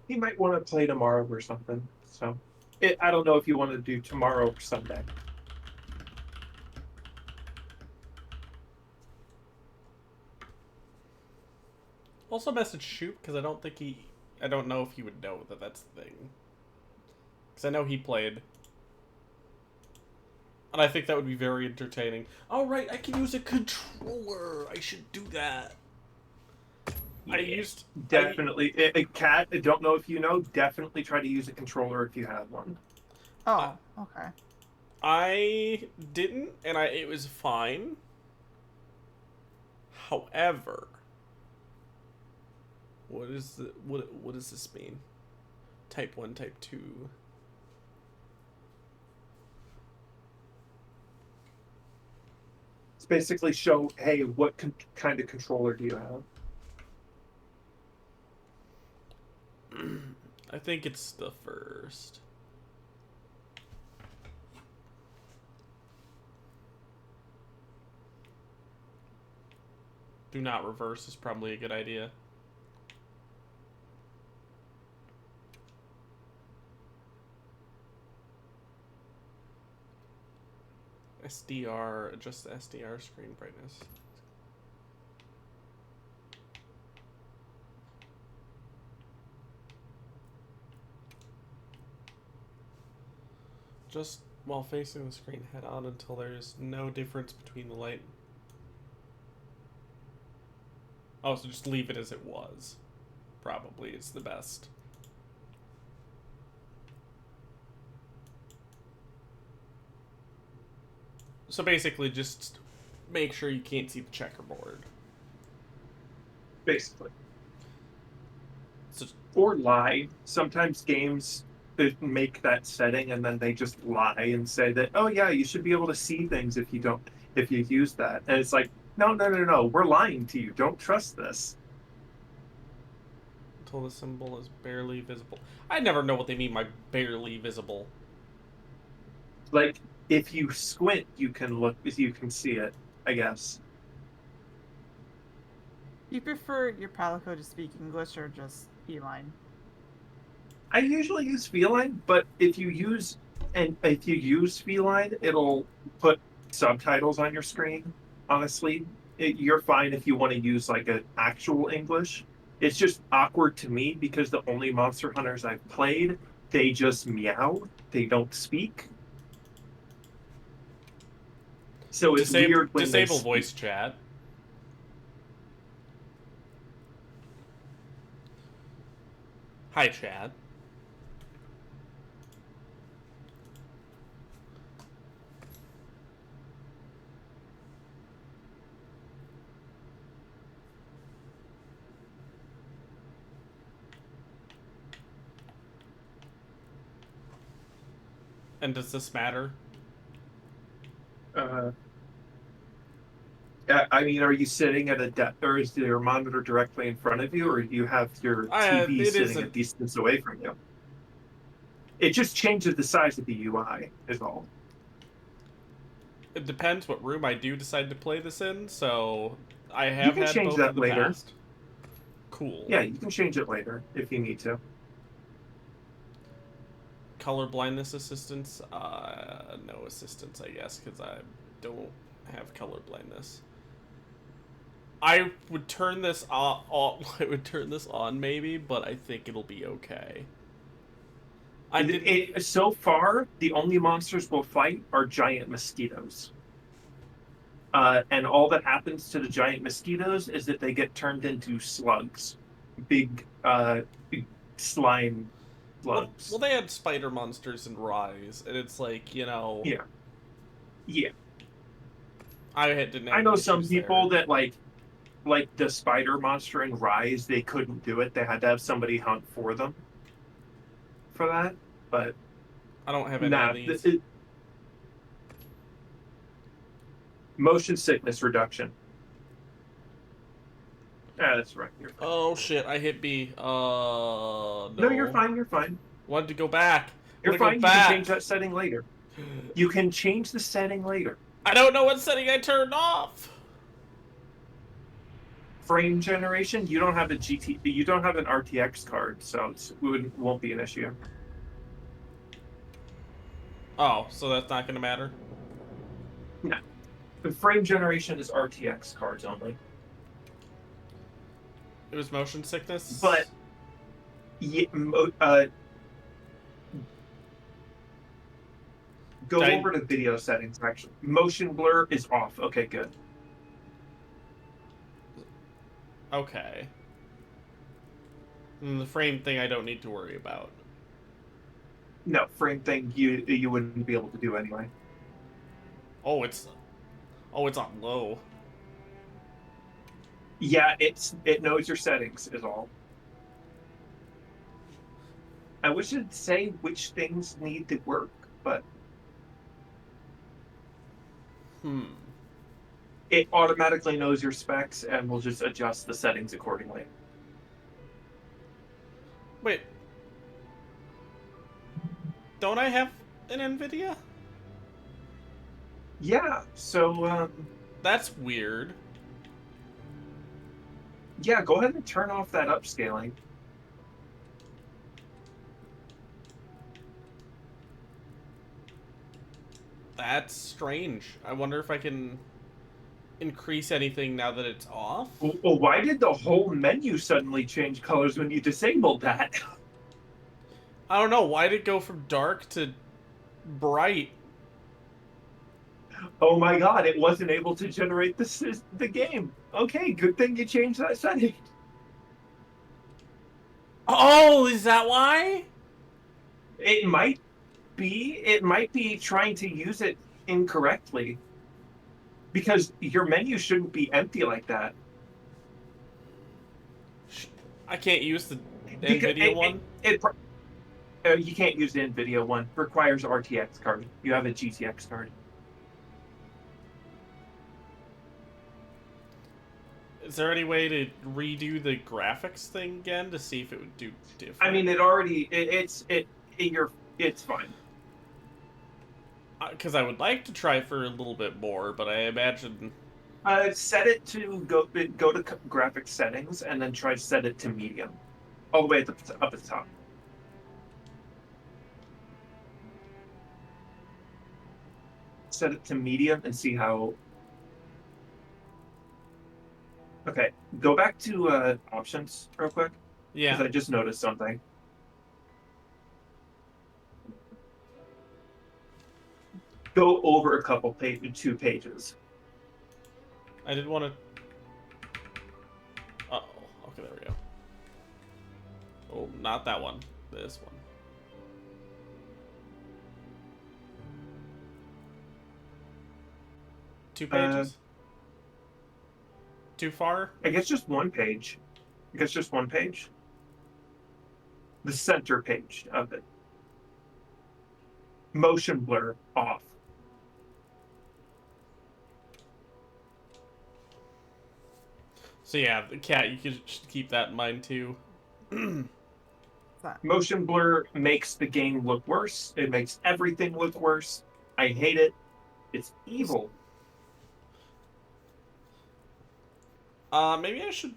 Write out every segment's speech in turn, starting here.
He might want to play tomorrow or something. So I don't know if you want to do tomorrow or Sunday. Also, message Shoot because I don't know if he would know that that's the thing. Because I know he played, and I think that would be very entertaining. All right, I can use a controller. I should do that. I Yeah, used I definitely. Cat, I don't know if you know, definitely try to use a controller if you have one. I, Oh, okay. I didn't, and I it was fine. However, what does this mean? Type 1, type 2. It's basically show, hey, what kind of controller do you have? I think it's the first. Do not reverse is probably a good idea. SDR, adjust the SDR screen brightness. Just while facing the screen head on until there is no difference between the light. Oh, so just leave it as it was. Probably it's the best. So basically, just make sure you can't see the checkerboard. Basically. So, Or lie. Sometimes games make that setting and then they just lie and say that, oh yeah, you should be able to see things if you use that. And it's like, no, no, no, no, we're lying to you. Don't trust this. until the symbol is barely visible. I never know what they mean by barely visible. Like if you squint, you can see it, I guess. Do you prefer your Palico to speak English or just feline? I usually use feline, but if you use feline, it'll put subtitles on your screen. Honestly, you're fine if you want to use like an actual English. It's just awkward to me because the only Monster Hunters I've played, they just meow. They don't speak. So it's weird when they Disable speak. voice chat. Hi, chat. And does this matter? Uh, I mean, are you sitting at a desk, or is your monitor directly in front of you, or do you have your TV It sitting a isn't. distance away from you? It just changes the size of the UI, is all. It depends what room I do decide to play this in. So I You have can had change both in that the later. past. Cool. Yeah, you can change it later if you need to. Color blindness assistance. No assistance, I guess, because I don't have color blindness. I would turn this on. I would turn this on maybe, but I think it'll be okay. I didn't. So far, the only monsters we'll fight are giant mosquitoes. And all that happens to the giant mosquitoes is that they get turned into slugs, big, big slime Well, slugs. they had spider monsters in Rise, and it's like Yeah, yeah. didn't have I know any some issues there. people that like the spider monster in Rise, they couldn't do it. They had to have somebody hunt for them for that. But I don't have any of nah, these. motion sickness reduction. Yeah, that's right. You're fine. Oh shit! I hit B. No, you're No. fine. You're fine. Wanted to go back. You're Want to go fine. You can change back. that setting later. You can change the setting later. I don't know what setting I turned off. frame generation, you don't have a you don't have an RTX card, so won't be an issue. Oh, so that's not going to matter? No, the frame generation is RTX cards only. It was motion sickness? But yeah, go over to video settings. Actually, motion blur is off. Okay, good. Okay. And the frame thing I don't need to worry about. No, frame thing you wouldn't be able to do anyway. Oh, it's on low. Yeah, it knows your settings is all. I wish it'd say which things need to work, but it automatically knows your specs and will just adjust the settings accordingly. Wait. Don't I have an NVIDIA? Yeah, so That's weird. yeah, go ahead and turn off that upscaling. That's strange. I wonder if I can increase anything now that it's off? Well, why did the whole menu suddenly change colors when you disabled that? I don't know. Why did it go from dark to bright? Oh my god, it wasn't able to generate the game. Okay, good thing you changed that setting. Oh, is that why? It might be trying to use it incorrectly. Because your menu shouldn't be empty like that. I can't use the NVIDIA one? You can't use the NVIDIA one. It requires RTX card. You have a GTX card. Is there any way to redo the graphics thing again to see if it would do different? I mean, it's fine. Because I would like to try for a little bit more, but I imagine... Set it to go to graphics settings and then try to set it to medium. All the way up at the top. Set it to medium and see how... Okay, go back to options real quick. Yeah. Because I just noticed something. Go over a couple two pages. I did want to... Uh-oh. Okay, there we go. Oh, not that one. This one. Two pages? Too far? I guess just one page. I guess just one page. The center page of it. Motion blur off. So yeah, the cat, you should keep that in mind too. Motion blur makes the game look worse. It makes everything look worse. I hate it. It's evil. Maybe I should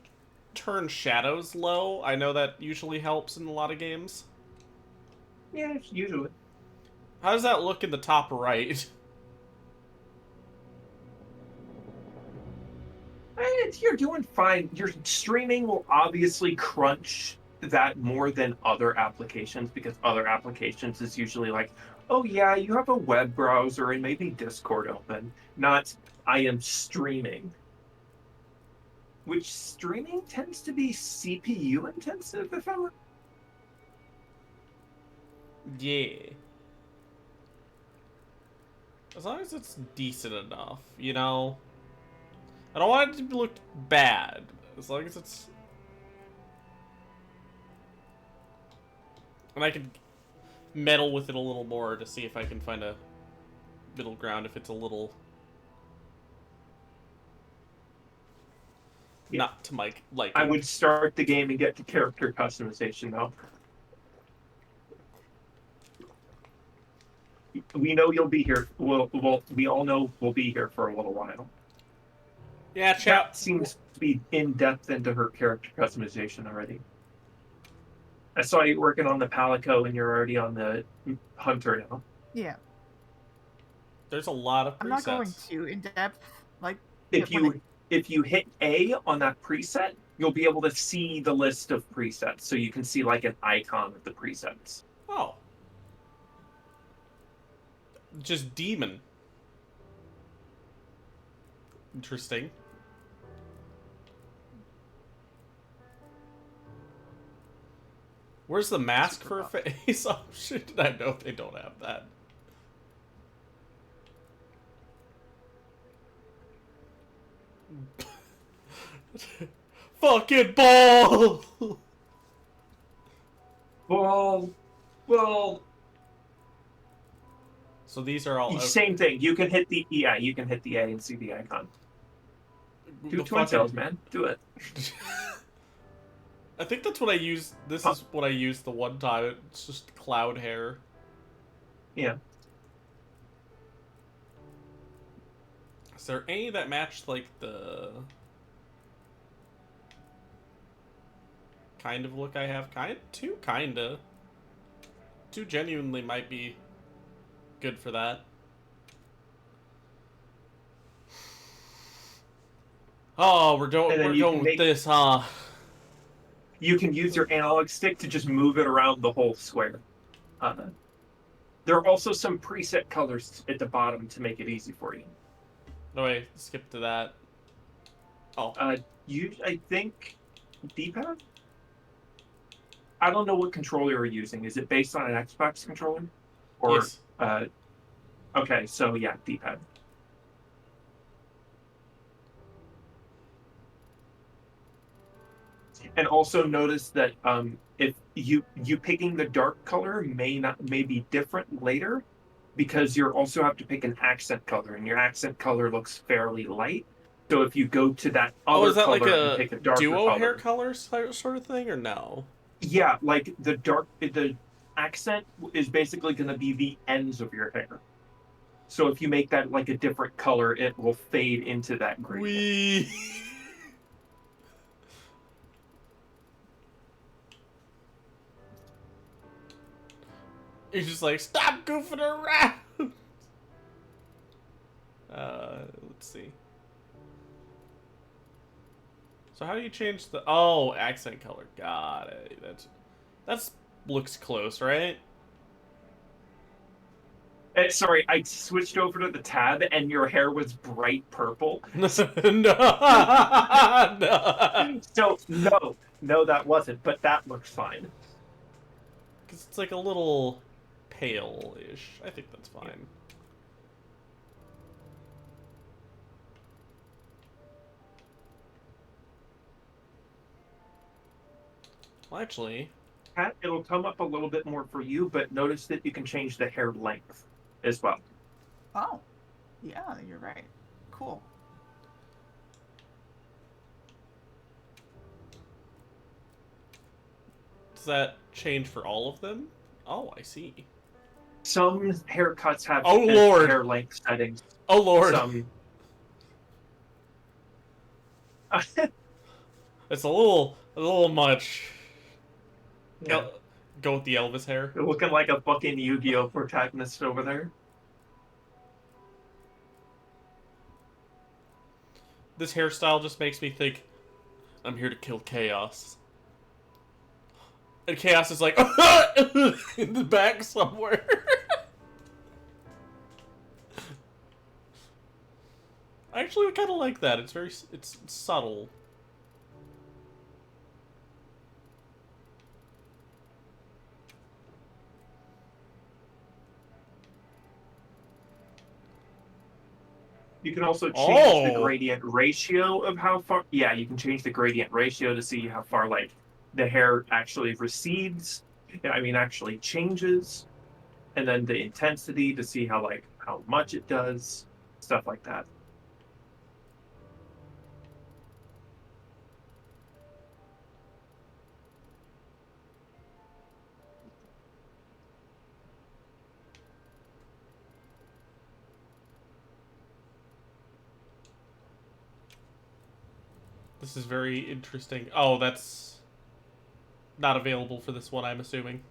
turn shadows low. I know that usually helps in a lot of games. Yeah, usually. How does that look in the top right? You're doing fine. Your streaming will obviously crunch that more than other applications because other applications is usually like, oh yeah, you have a web browser and maybe Discord open. Not, I am streaming. Which streaming tends to be CPU intensive, if I'm... Yeah. As long as it's decent enough, you know? I don't want it to look bad. As long as it's... And I can meddle with it a little more to see if I can find a middle ground if it's a little... Yeah. Not to my liking. I would start the game and get to character customization, though. We know you'll be here. We all know we'll be here for a little while. Yeah, chat. That seems to be in depth into her character customization already. I saw you working on the Palico, and you're already on the Hunter now. Yeah. There's a lot of presets. I'm not going too in depth. Like If when you if you hit A on that preset, you'll be able to see the list of presets, so you can see like an icon of the presets. Oh. Just demon. Interesting. Where's the mask for a face option? I know they don't have that. Fucking ball! Well, So these are all okay. Same thing. You can hit the you can hit the A and see the icon. Do twin tails, man. Do it. I think that's what I used. This is what I used the one time. It's just cloud hair. Yeah. Is there any that matched like the kind of look I have? Kinda. Two genuinely might be good for that. Oh, we're going with this, huh? You can use your analog stick to just move it around the whole square. There are also some preset colors at the bottom to make it easy for you. No way, skip to that. Oh. I think D-pad? I don't know what controller you're using. Is it based on an Xbox controller? Or yes. Okay, so yeah, D-pad. And also notice that if you picking the dark color may be different later, because you also have to pick an accent color, and your accent color looks fairly light. So if you go to that other is that color like and pick a darker duo color, hair color sort of thing, or no? Yeah, like the accent is basically going to be the ends of your hair. So if you make that like a different color, it will fade into that gradient. You're just like, stop goofing around! Let's see. So how do you change the... Oh, accent color. Got it. That's looks close, right? Sorry, I switched over to the tab, and your hair was bright purple. No. So no, that wasn't. But that looks fine. Because it's like a little pale-ish. I think that's fine. Yeah. Well, actually... It'll come up a little bit more for you, but notice that you can change the hair length as well. Oh, yeah, you're right. Cool. Does that change for all of them? Oh, I see. Some haircuts have hair length settings. Oh lord. Some... It's a little much. Yeah. Go with the Elvis hair. You're looking like a fucking Yu-Gi-Oh protagonist over there. This hairstyle just makes me think, I'm here to kill Chaos. And Chaos is like, in the back somewhere. I actually kind of like that. It's subtle. You can also change the gradient ratio of how far... Yeah, you can change the gradient ratio to see how far, like, the hair actually recedes. I mean, actually changes. And then the intensity to see how much it does. Stuff like that. This is very interesting. Oh, that's not available for this one, I'm assuming.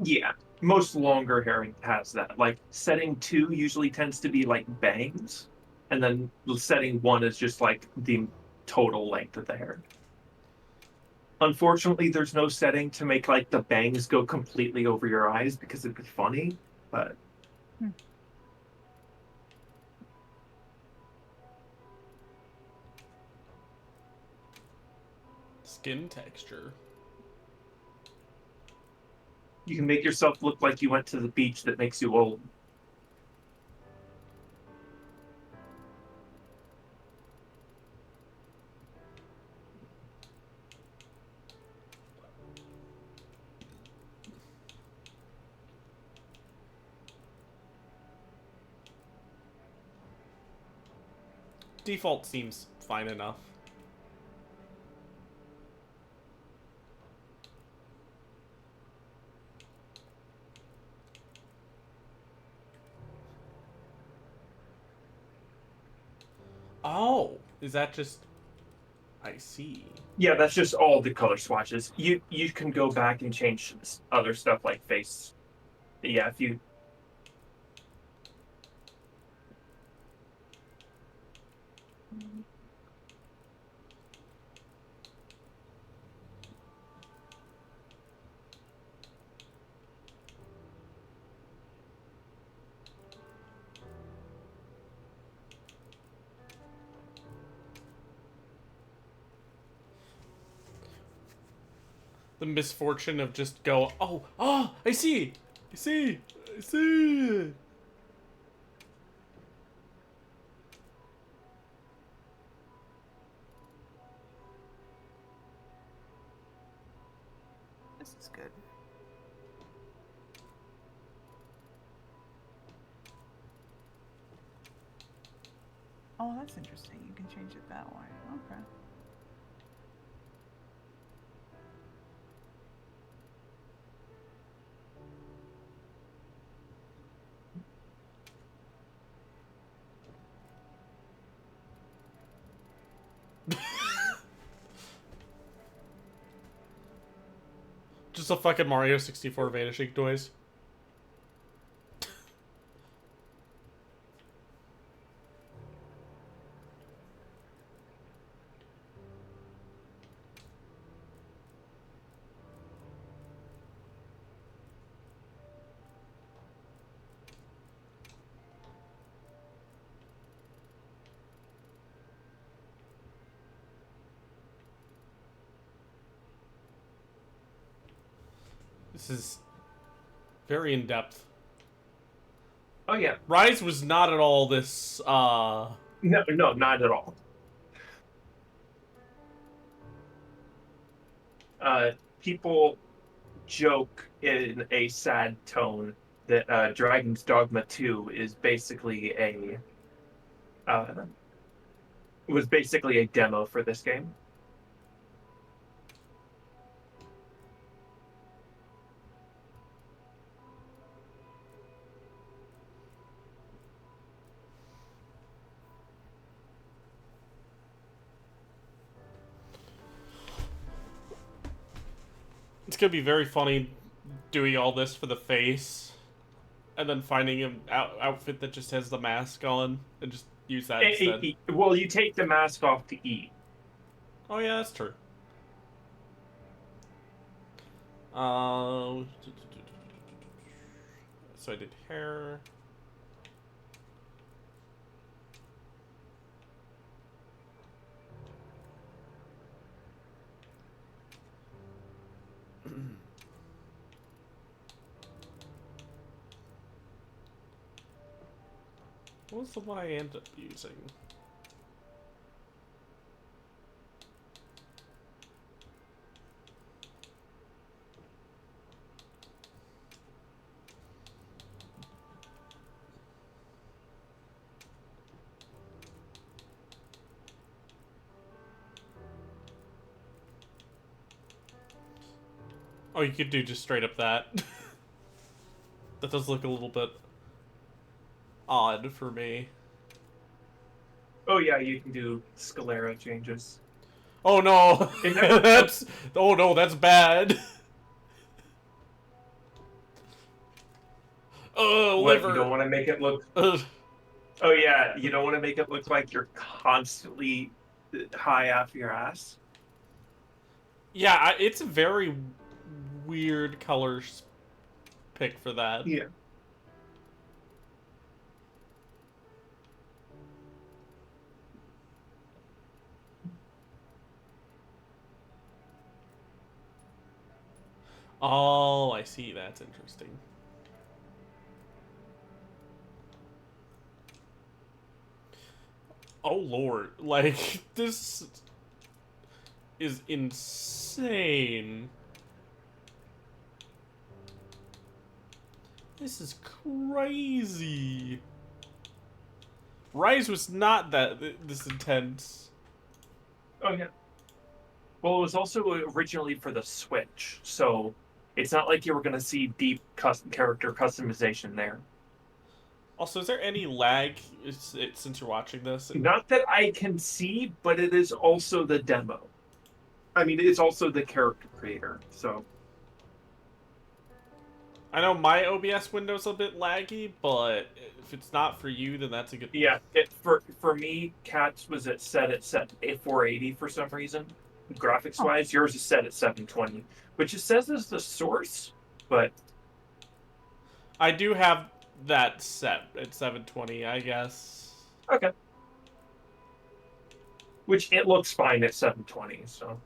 Yeah, most longer hair has that. Like setting 2 usually tends to be like bangs, and then setting 1 is just like the total length of the hair. Unfortunately, there's no setting to make like the bangs go completely over your eyes because it'd be funny, but Hmm. Skin texture. you can make yourself look like you went to the beach that makes you old. Default seems fine enough. Oh, is that just... I see. Yeah, that's just all the color swatches. You can go back and change other stuff like face. Yeah, if you The misfortune of just go, oh, I see! I see! I see! This is good. Oh, that's interesting. You can change it that way. Okay. Just a fucking Mario 64 vanishing noise. This is very in-depth. oh yeah. Rise was not at all this, No, not at all. People joke in a sad tone that Dragon's Dogma 2 is basically a uh, was basically a demo for this game. it's gonna be very funny doing all this for the face, and then finding an outfit that just has the mask on, and just use that instead. Well, you take the mask off to eat. Oh yeah, that's true. So I did hair. What was the one I ended up using? Oh, you could do just straight up that. That does look a little bit odd for me. Oh yeah, you can do sclera changes. Oh no, It never- that's oh no, that's bad. What, you Liver. don't want to make it look? Ugh. Oh yeah, you don't want to make it look like you're constantly high off your ass. Yeah, it's a very weird color pick for that. Yeah. Oh, I see. That's interesting. Oh lord, like this is insane. This is crazy. Rise was not that this intense. Oh yeah. Well, it was also originally for the Switch, so it's not like you were going to see deep custom character customization there. Also, is there any lag since you're watching this? Not that I can see, but it is also the demo. I mean, it's also the character creator. So I know my OBS window's a bit laggy, but if it's not for you, then that's a good. yeah, for me, Cats was set at 480 for some reason. Graphics wise, yours is set at 720, which it says is the source, but I do have that set at 720, I guess. okay. Which it looks fine at 720, so.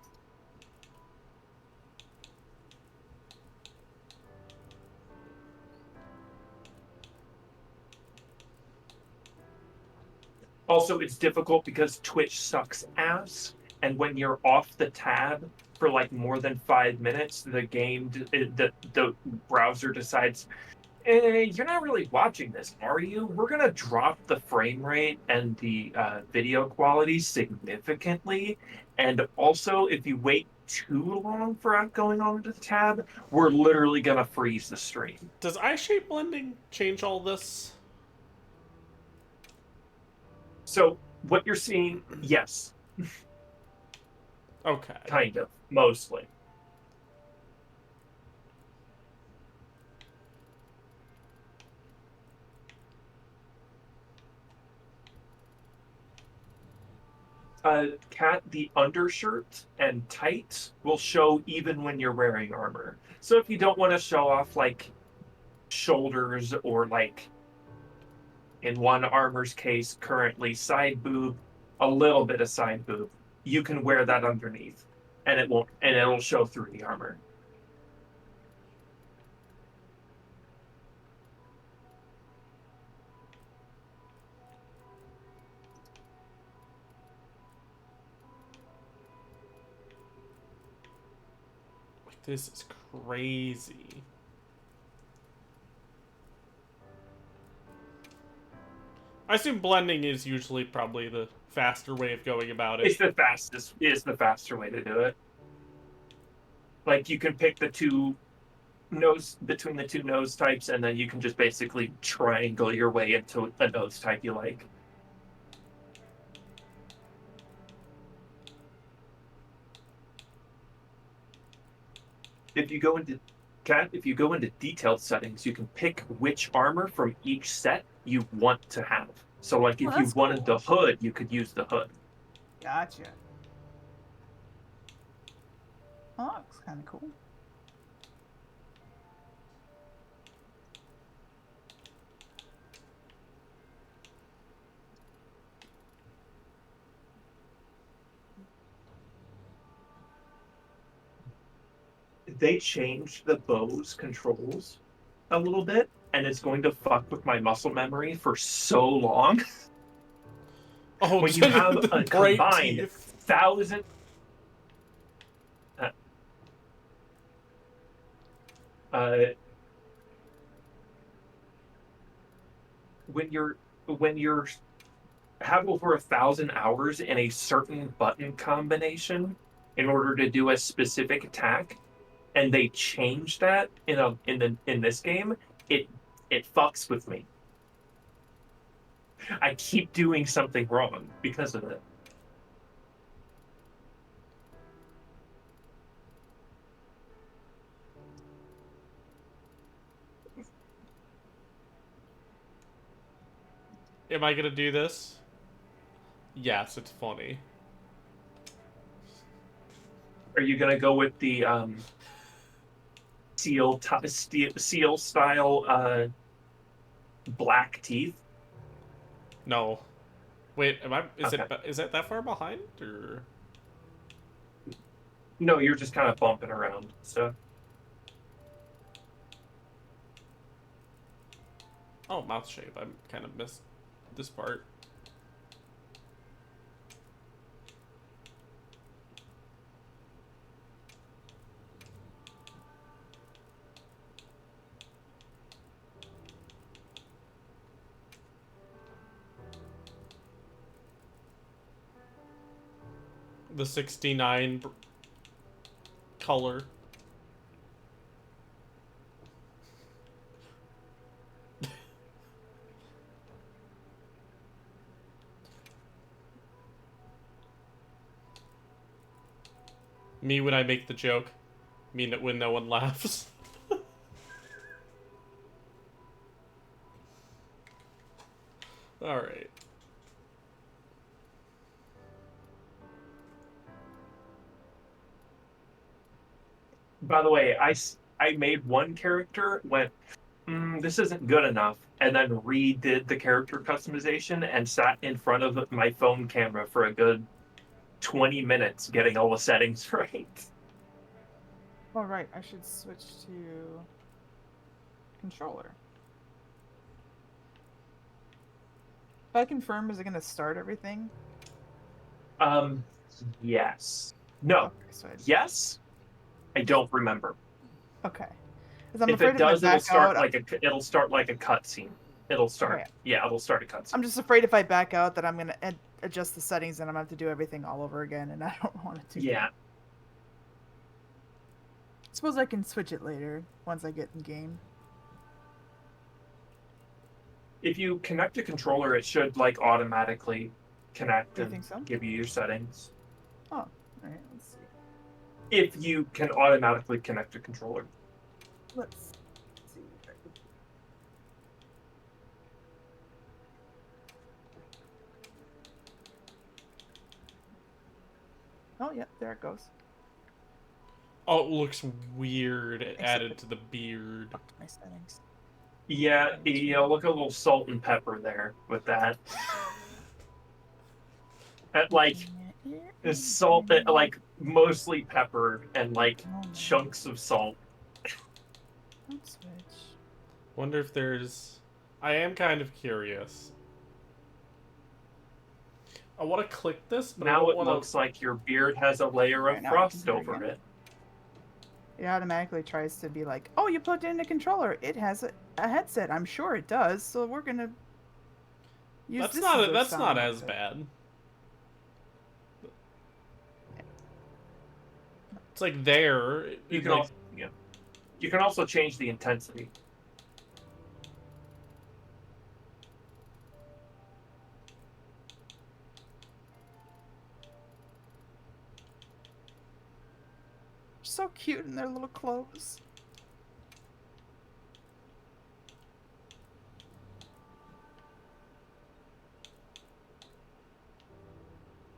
Also, it's difficult because Twitch sucks ass, and when you're off the tab for like more than 5 minutes, the browser decides, you're not really watching this, are you? We're gonna drop the frame rate and the video quality significantly, and also if you wait too long for going on to the tab, we're literally gonna freeze the stream. Does eye shape blending change all this? So what you're seeing, yes, Okay. kind of, mostly. Cat, the undershirt and tights will show even when you're wearing armor. So if you don't want to show off like shoulders or like in one armor's case currently side boob, a little bit of side boob, you can wear that underneath and it'll show through the armor. This is crazy. I assume blending is usually probably the faster way of going about it. It's the faster way to do it. Like you can pick the two nose between the two nose types, and then you can just basically triangle your way into a nose type you like. If you go into detailed settings, you can pick which armor from each set you want to have. So like if you wanted the hood, you could use the hood. Gotcha. Oh, that looks kind of cool. They changed the bow's controls a little bit, and it's going to fuck with my muscle memory for so long. Oh, when you have a combined teeth. 1,000 when you're have over 1,000 hours in a certain button combination in order to do a specific attack, and they change that in this game, it fucks with me. I keep doing something wrong because of it. Am I gonna do this? Yes, it's funny. Are you gonna go with the seal style black teeth? No. Wait, am I? Okay. Is it that far behind or? No, you're just kind of bumping around. So Oh, mouth shape. I kind of missed this part. The 69 color. Me when I make the joke. Me when no one laughs. Alright. by the way, I made one character, went, this isn't good enough, and then redid the character customization and sat in front of my phone camera for a good 20 minutes getting all the settings right. Oh, right. I should switch to controller. If I confirm, is it going to start everything? Um, yes. No. Okay, so Yes. I don't remember. okay. Because I'm If afraid it if I does, it'll back start out, like it'll start like a cutscene. It'll okay. start. Yeah, it'll start a cutscene. I'm just afraid if I back out that I'm going to adjust the settings and I'm going to have to do everything all over again, and I don't want to do Yeah. that. Suppose I can switch it later once I get in game. If you connect a controller, it should like automatically connect Do you and think so? give you your settings. Oh, all right. Let's see. If you can automatically connect a controller. Let's see. Oh, yeah, there it goes. Oh, it looks weird. It Except added to the beard. Fuck my settings. Yeah, look a little salt and pepper there with that. Like it's salt, like mostly pepper and like chunks of salt. Don't switch. Wonder if there's... I am kind of curious. I want to click this, but I Now don't it want to... looks like your beard has a layer of Right, now I frost can do it over again. it. It automatically tries to be like, oh, you plugged in a controller. It has a headset. I'm sure it does. So we're gonna use That's this. not as bad. It's like there. You can like, also, yeah. You can also change the intensity. So cute in their little clothes.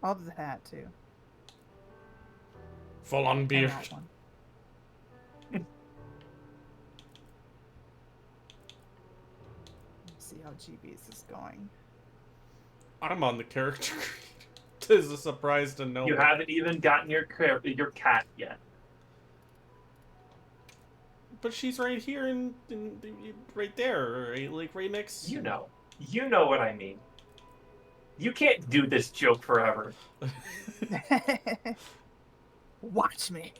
I love the hat too. full on I beard. want one. Let's see how GB's is going. I'm on the character. Tis a surprise to no You one. haven't even gotten your cat yet. But she's right here and right there, right, like right next. You know what I mean. You can't do this joke forever. Watch me.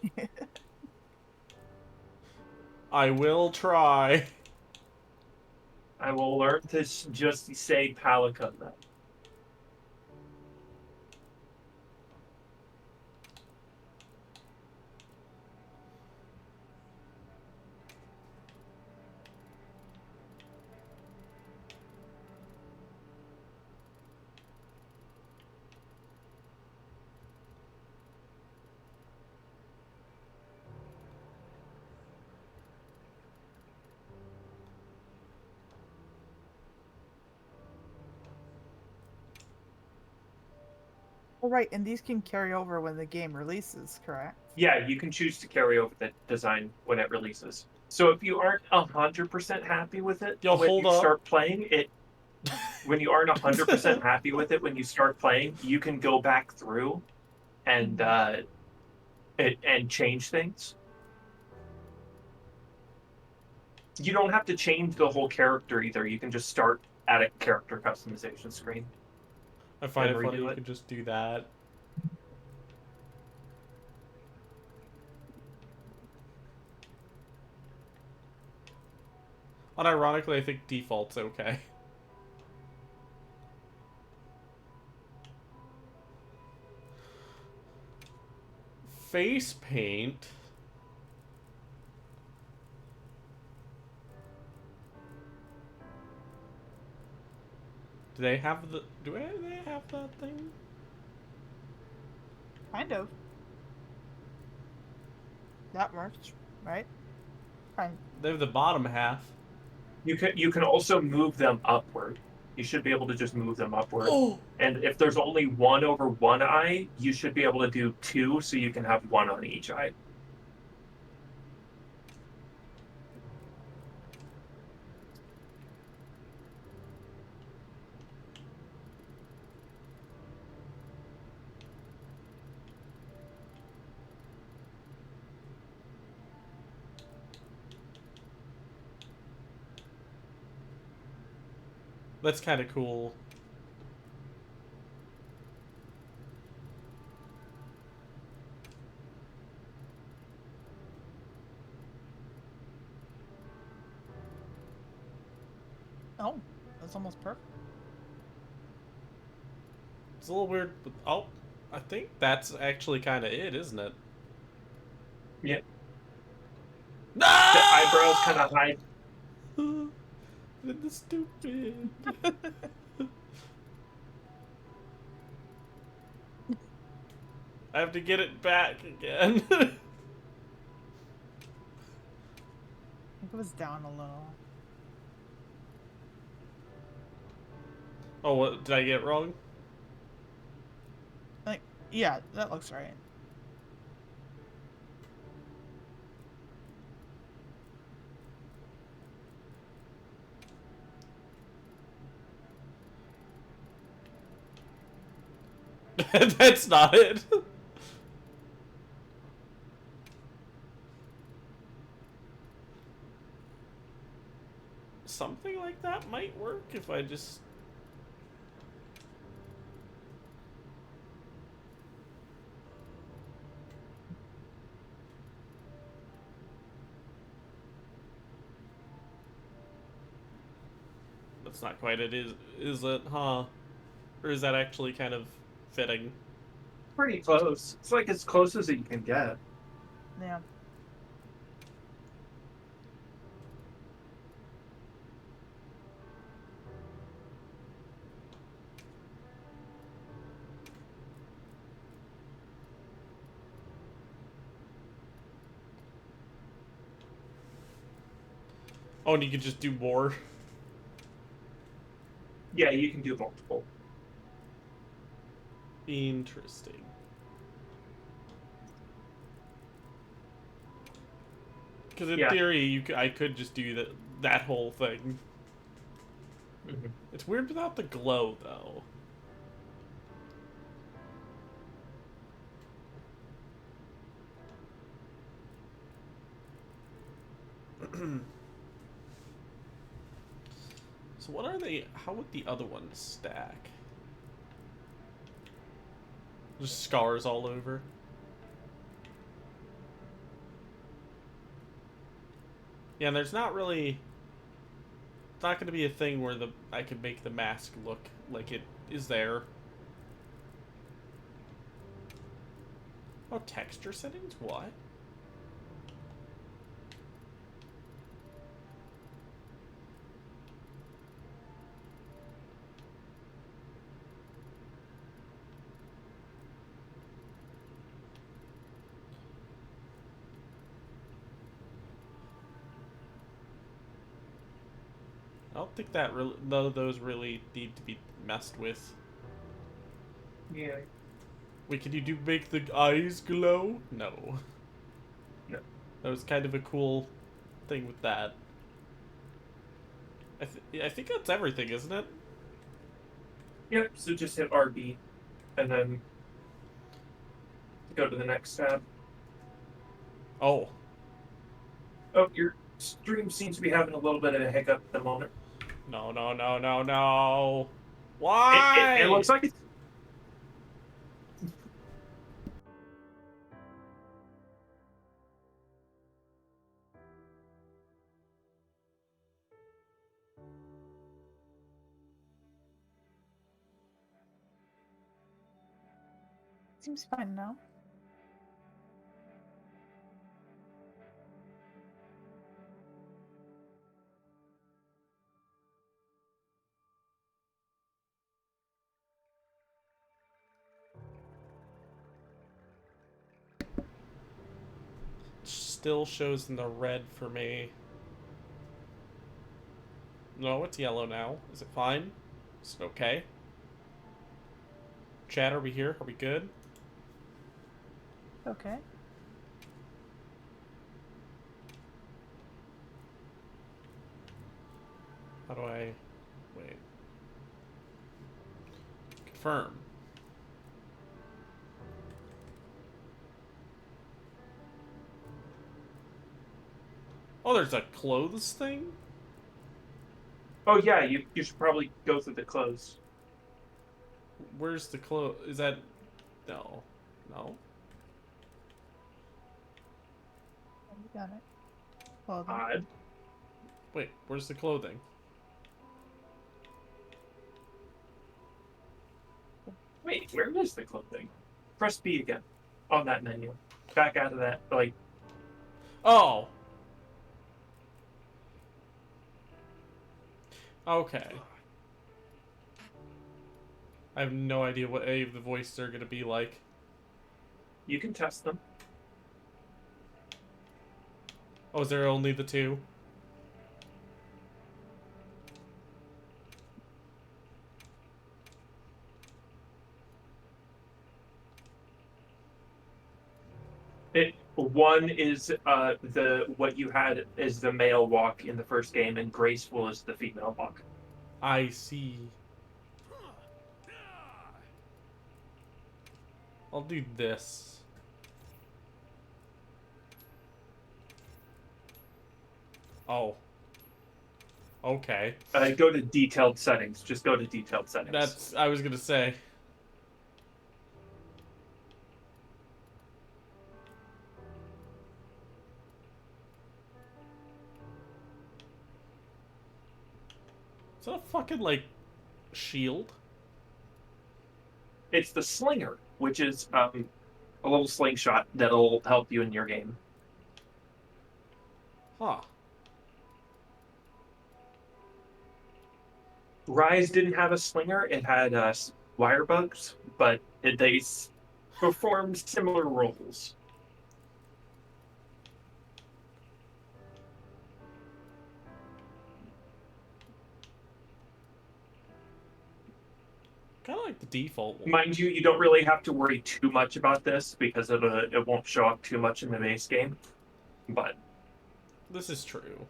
I will try. I will learn to just say Pelican then. Oh, right, and these can carry over when the game releases, correct? Yeah, you can choose to carry over the design when it releases. So if you aren't 100% happy with it Yo, when hold you up. start playing it, when you aren't 100% happy with it when you start playing, you can go back through and Mhm. and change things. You don't have to change the whole character either. You can just start at a character customization screen I find and it funny redo you it. could just do that. Unironically, I think default's okay. Face paint. Do they have the? They have that thing? Kind of. That works, right? Kind. They have the bottom half. You can also move them upward. You should be able to just move them upward. Oh, And if there's only one over one eye, you should be able to do two, so you can have one on each eye. that's kind of cool. Oh, that's almost perfect. It's a little weird. But, oh, I think that's actually kind of it, isn't it? Yeah. The eyebrows kind No! of hide. The stupid. I have to get it back again. It was down a little. Oh, what did I get wrong? Like, yeah, that looks right. That's not it. Something like that might work if I just... That's not quite it, is it, huh? Or is that actually kind of fitting? Pretty close. It's like as close as you can get. Yeah. Oh, and you could just do more? Yeah, you can do multiple. Interesting. Because in Yeah. theory, I could just do that whole thing. Mhm. It's weird without the glow, though. So what are they... How would the other ones stack? Just scars all over? Yeah, and there's not really... It's not going to be a thing where I could make the mask look like it is there. Oh, texture settings? What? I don't think that really... None of those really need to be messed with. Yeah. Wait, can you make the eyes glow? No. No. That was kind of a cool thing with that. I think that's everything, isn't it? Yep. So just hit RB, and then go to the next tab. Oh. Oh, your stream seems to be having a little bit of a hiccup at the moment. No, no, no, no, no. It Why? looks like it's. Seems fine now. Still shows in the red for me. No, it's yellow now. Is it fine? Is it okay? Chat, are we here? Are we good? Okay. How do I... Wait. Confirm. Oh, there's a clothes thing? Oh yeah, you should probably go through the clothes. Where's the clothes? Is that... No. No? Oh, you got it. Clothing. Odd. Wait, where's the clothing? Wait, where is the clothing? Press B again on that menu. Back out of that, like. Oh! Okay. I have no idea what any of the voices are gonna be like. You can test them. Oh, is there only the two? One is the what you had is the male walk in the first game, and graceful is the female walk. I see. I'll do this. Oh. Okay. Go to detailed settings. Just go to detailed settings. That's... I was gonna say. Is that a fucking, like, shield? It's the slinger, which is a little slingshot that'll help you in your game. Huh. Rise didn't have a slinger; it had wire bugs, but they performed similar roles. Kind of like the default one. Mind you, you don't really have to worry too much about this because it won't show up too much in the base game. But This is true.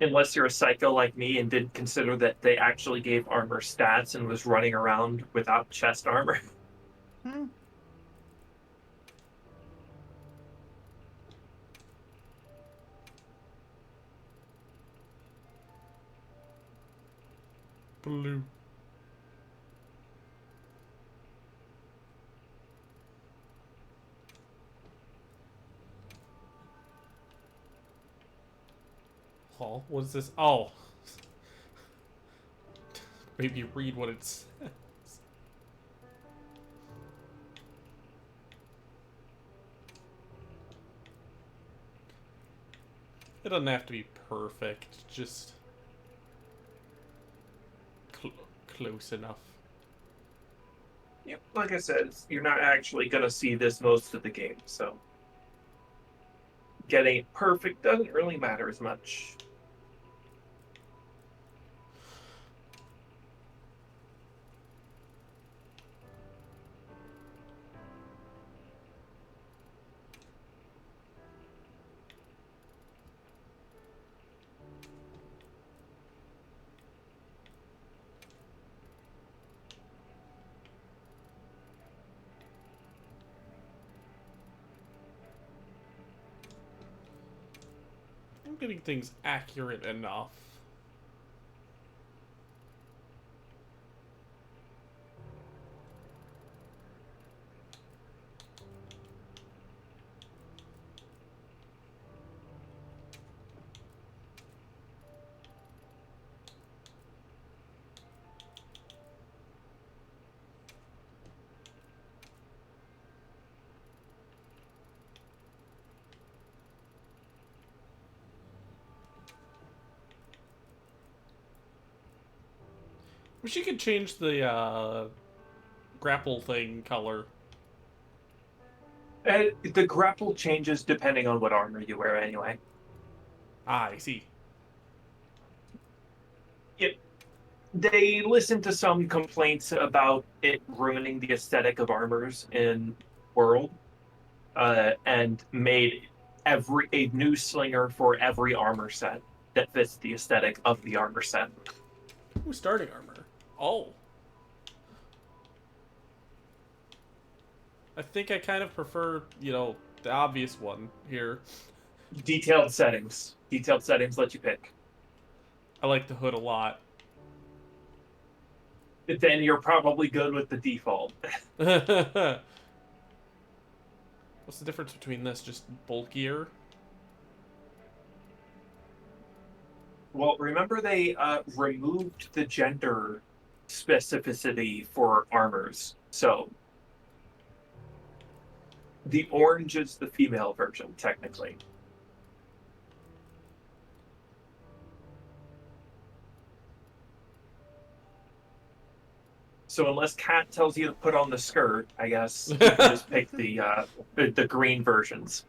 unless you're a psycho like me and didn't consider that they actually gave armor stats and was running around without chest armor. Hmm. Blue. Oh, what is this? Oh. Maybe read what it says. It doesn't have to be perfect, just close enough. Yep, like I said, you're not actually going to see this most of the game, so. getting it perfect doesn't really matter as much. I'm getting things accurate enough. Wish you could change the grapple thing color. The grapple changes depending on what armor you wear, anyway. Ah, I see. Yep. They listened to some complaints about it ruining the aesthetic of armors in World, and made every a new slinger for every armor set that fits the aesthetic of the armor set. Ooh, starting armor. Oh. I think I kind of prefer, the obvious one here. Detailed settings. Detailed settings let you pick. I like the hood a lot. Then you're probably good with the default. What's the difference between this? Just bulkier? Well, remember they removed the gender specificity for armors. So the orange is the female version, technically. So unless Kat tells you to put on the skirt, I guess you can just pick the green versions.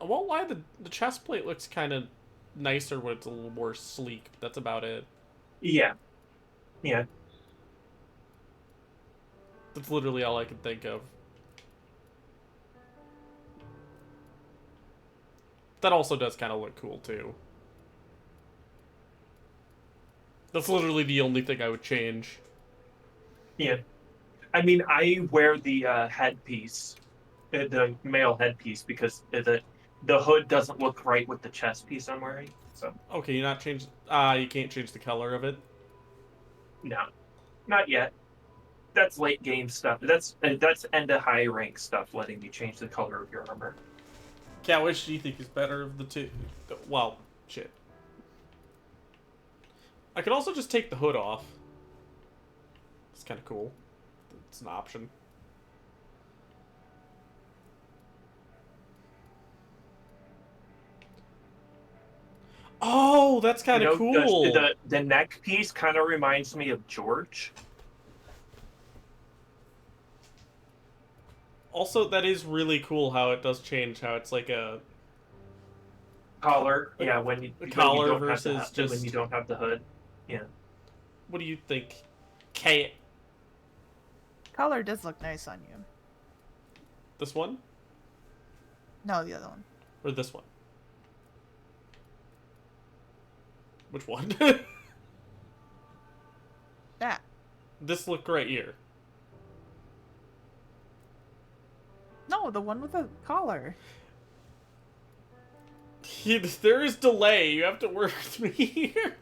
I won't lie, the chest plate looks kind of nicer when it's a little more sleek. That's about it. Yeah, yeah. That's literally all I can think of. That also does kind of look cool, too. That's literally the only thing I would change. Yeah. I mean, I wear the headpiece, the male headpiece, because the hood doesn't look right with the chest piece I'm wearing. So Okay, you not change... you can't change the color of it? no, not yet. That's late game stuff. That's end of high rank stuff, letting you change the color of your armor. Cat, which do you think is better of the two? Well, shit. I could also just take the hood off. It's kind of cool. It's an option. Oh, that's kind of cool. The neck piece kind of reminds me of George. Also, that is really cool how it does change. How it's like a Collar, yeah. When you collar don't versus have just when you don't have the hood, yeah. What do you think? K. Color does look nice on you. This one No, the other one. or this one? Which one? That. This look right here. No, the one with the collar. There is delay. You have to work with me here.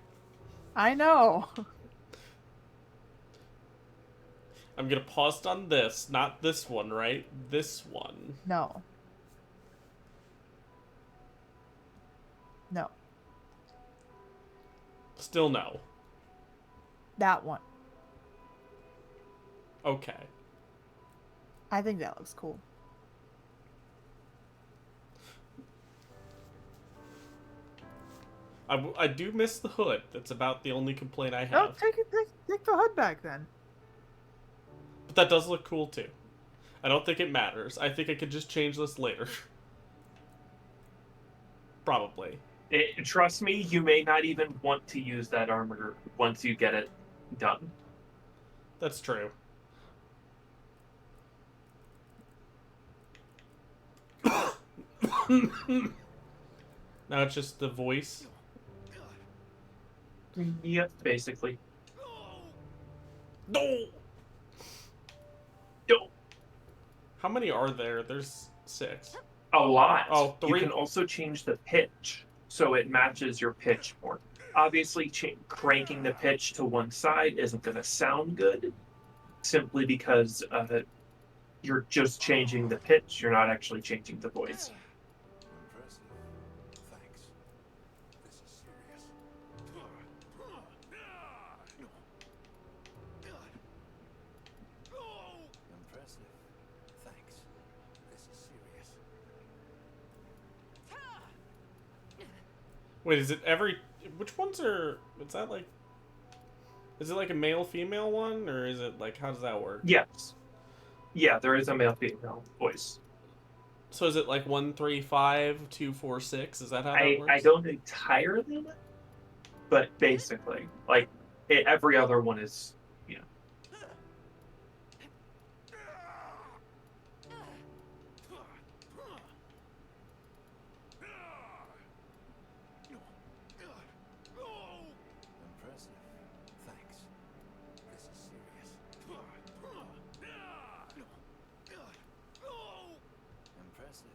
I know. I'm gonna pause on this, not this one, right? This one. No. No. Still no. That one. Okay. I think that looks cool. I do miss the hood. That's about the only complaint I Oh, have. take the hood back then. But that does look cool too. I don't think it matters. I think I could just change this later. Probably. Trust me, you may not even want to use that armor once you get it done. That's true. Now it's just the voice. Yep, basically. No! No, How many are there? There's 6. a lot. Oh, You 3. can also change the pitch so it matches your pitch more. Obviously, cranking the pitch to one side isn't going to sound good, simply because you're just changing the pitch. You're not actually changing the voice. Impressive. Thanks. This is serious. Impressive. Thanks. This is serious. Wait, is it every... Which ones are... Is that like... Is it like a male-female one? Or is it like... How does that work? Yes. Yeah, there is a male-female voice. So is it like 1, 3, 5, 2, 4, 6? Is that how that works? I don't entirely know, but basically, like, every other one is, you know. Impressive. Thanks. This is serious. Impressive.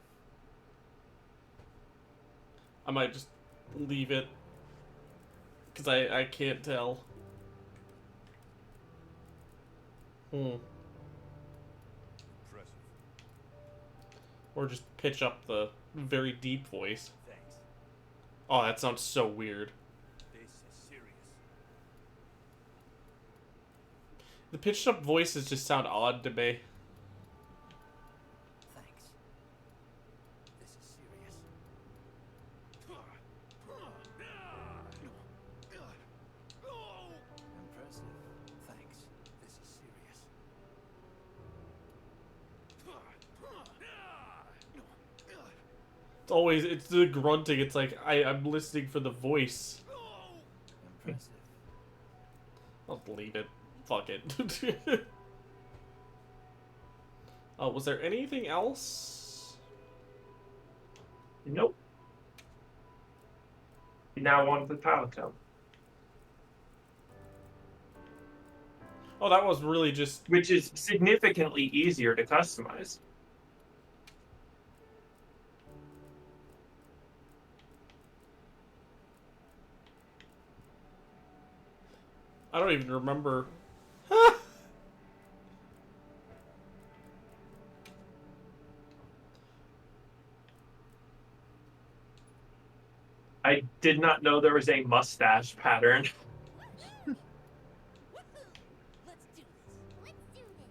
I might just leave it. Because I can't tell. Impressive. Or just pitch up the very deep voice. Thanks. Oh, that sounds so weird. This is serious. The pitched up voices just sound odd to me. Thanks. This is serious. Impressive. Thanks. This is serious. It's always, it's the grunting. It's like, I'm listening for the voice. Impressive. I'll delete it. Fuck it. Oh, was there anything else? Nope. Now on to the tile count, Oh, that was really just... which is significantly easier to customize. I don't even remember. I did not know there was a mustache pattern. Woohoo! Let's do this. Let's do this.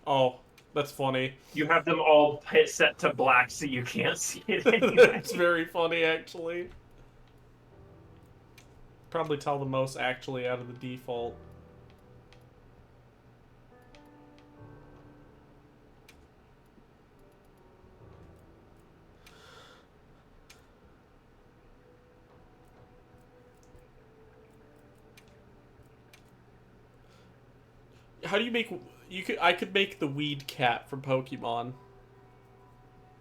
Oh, that's funny. You have them all set to black so you can't see it anyway. That's very funny, actually. Probably tell the most actually out of the default. How do you make... I could make the weed cat from Pokemon.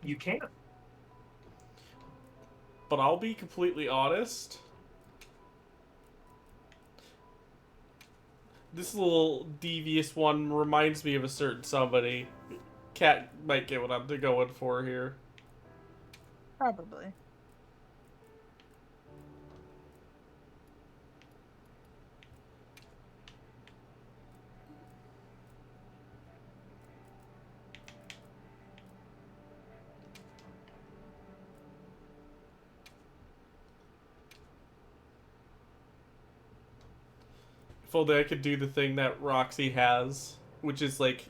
You can't. But I'll be completely honest. This little devious one reminds me of a certain somebody. Cat might get what I'm going for here. Probably. If only I could do the thing that Roxy has, which is like,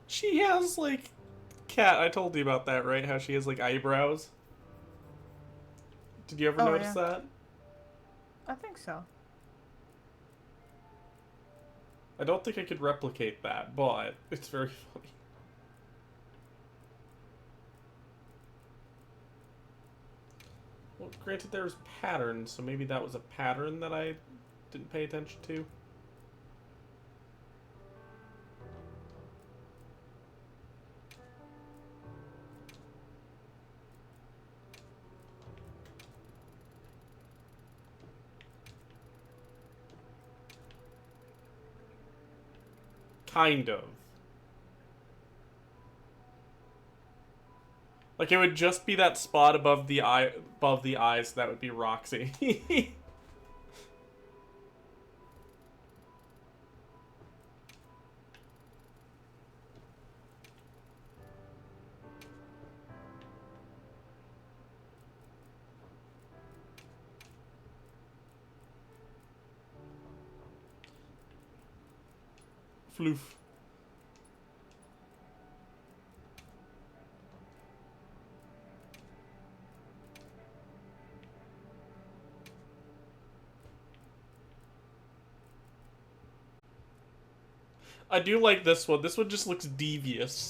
she has like cat, I told you about that, right? How she has like eyebrows. Did you ever Oh, notice yeah. that? I think so. I don't think I could replicate that, but it's very funny. Well, granted, there's patterns, so maybe that was a pattern that I didn't pay attention to. Kind of. Like, it would just be that spot above the eyes, that would be Roxy. Floof. I do like this one. This one just looks devious.